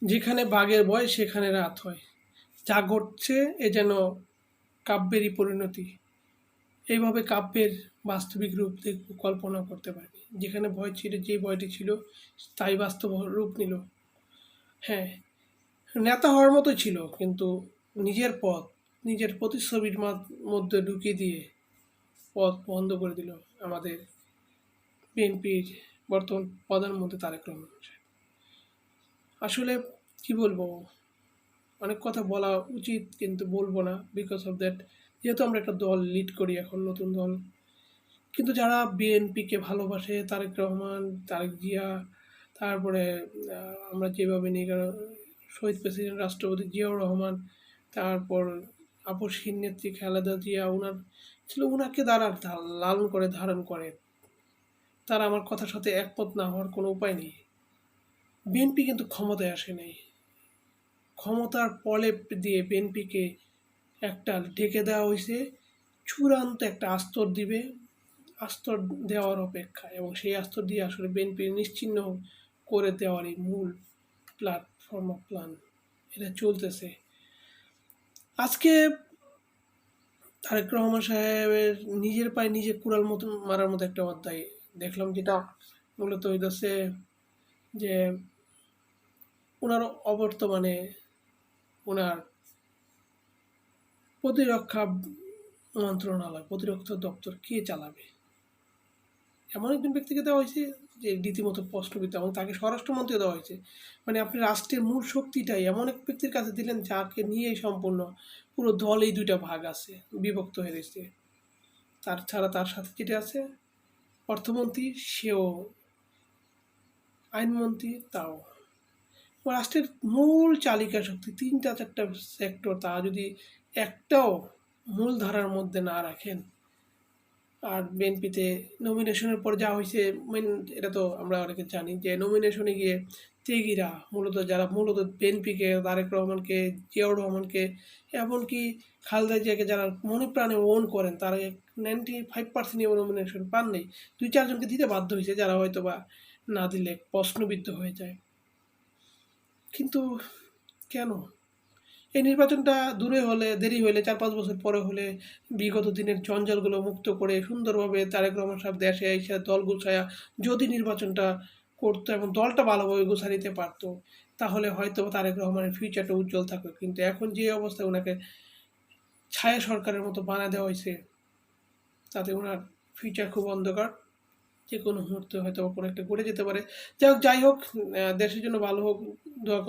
যেখানে বাঘের ভয় সেখানে রাত হয়। যা ঘটছে এ যেন কাব্যেরই পরিণতি। এইভাবে কাব্যের বাস্তবিক রূপ দেখব কল্পনা করতে পারিনি। যেখানে ভয় ছিল, যে ভয়টি ছিল তাই বাস্তব রূপ নিল। হ্যাঁ, নেতা হওয়ার মতোই ছিল, কিন্তু নিজের পথ নিজের প্রতিচ্ছবির মধ্যে ঢুকিয়ে দিয়ে পথ বন্ধ করে দিল আমাদের বিএনপির বর্তমান প্রধানমন্ত্রী তারেক রহমান সাহেব। আসলে কি বলবো, অনেক কথা বলা উচিত কিন্তু বলবো না, বিকজ অফ দ্যাট যেহেতু আমরা একটা দল লিড করি এখন, নতুন দল। কিন্তু যারা বিএনপিকে ভালোবাসে, তারেক রহমান, তারেক জিয়া, তারপরে আমরা যেভাবে নিই, শহীদ প্রেসিডেন্ট রাষ্ট্রপতি জিয়াউর রহমান, তারপর আপসহীন নেত্রী খালেদা জিয়া, ওনার ছিল, ওনাকে দ্বারা লালন করে ধারণ করে, তারা আমার কথার সাথে একমত না হওয়ার কোনো উপায় নেই। বিএনপি কিন্তু ক্ষমতায় আসে নাই, ক্ষমতার প্রলেপ দিয়ে বিএনপিকে একটা ঢেকে দেওয়া হয়েছে, চূড়ান্ত একটা আস্তর দিবে, আস্তর দেওয়ার অপেক্ষা, এবং সেই আস্তর দিয়ে আসলে বিএনপি নিশ্চিহ্ন করে দেওয়ারই মূল প্ল্যাটফর্ম অফ প্ল্যান এটা চলতেছে। আজকে তারেক রহমান সাহেবের নিজের পায়ে নিজে কুড়াল মতো মারার মতো একটা অধ্যায় দেখলাম, যেটা মূলত হইতেছে যে ওনার অবর্তমানে ওনার প্রতিরক্ষা মন্ত্রণালয়, প্রতিরক্ষা দপ্তর কে চালাবে, এমন একজন ব্যক্তিকে দেওয়া হয়েছে যে রীতিমতো প্রশ্নবিদ্ধ, এবং তাকে স্বরাষ্ট্রমন্ত্রী দেওয়া হয়েছে। মানে আপনি রাষ্ট্রের মূল শক্তিটাই এমন এক ব্যক্তির কাছে দিলেন যাকে নিয়েই সম্পূর্ণ পুরো দলেই দুইটা ভাগ আছে, বিভক্ত হয়ে গেছে। তার ছাড়া তার সাথে যেটা আছে অর্থমন্ত্রী, সেও আইনমন্ত্রী, তাও রাষ্ট্রের মূল চালিকা শক্তি, তিনটা চারটা সেক্টর, তা যদি একটাও মূল ধারার মধ্যে না রাখেন। আর বিএনপিতে নমিনেশনের পর যা হয়েছে, এটা তো আমরা অনেকে জানি যে নমিনেশনে গিয়ে ত্যাগীরা, মূলত যারা মূলত বিএনপিকে, তারেক রহমানকে, জিয়াউর রহমানকে, এমনকি খালেদা জিয়াকে যারা মনে প্রাণে ওন করেন, তারা 95% নমিনেশন পান নেই। 2-4 জনকে দিতে বাধ্য হয়েছে, যারা হয়তো বা না দিলে প্রশ্নবিদ্ধ হয়ে যায়। কিন্তু কেন এই নির্বাচনটা দূরে হলে, দেরি হলে, 4-5 বছর পরে হলে, বিগত দিনের জঞ্জালগুলো মুক্ত করে সুন্দরভাবে তারেক রহমান সাহেব দেশে এসে দল গুছায়া যদি নির্বাচনটা করতো এবং দলটা ভালোভাবে গুছিয়ে নিতে পারতো, তাহলে হয়তো তারেক রহমানের ফিউচারটা উজ্জ্বল থাকতো। কিন্তু এখন যে অবস্থায় ওনাকে ছায়া সরকারের মতো বানা দেওয়া হয়েছে, তাতে ওনার ফিউচার খুব অন্ধকার। যে কোনো মুহূর্তে হয়তো কোনো একটা ঘটে যেতে পারে। যাই হোক, দেশের জন্য ভালো হোক, দোয়া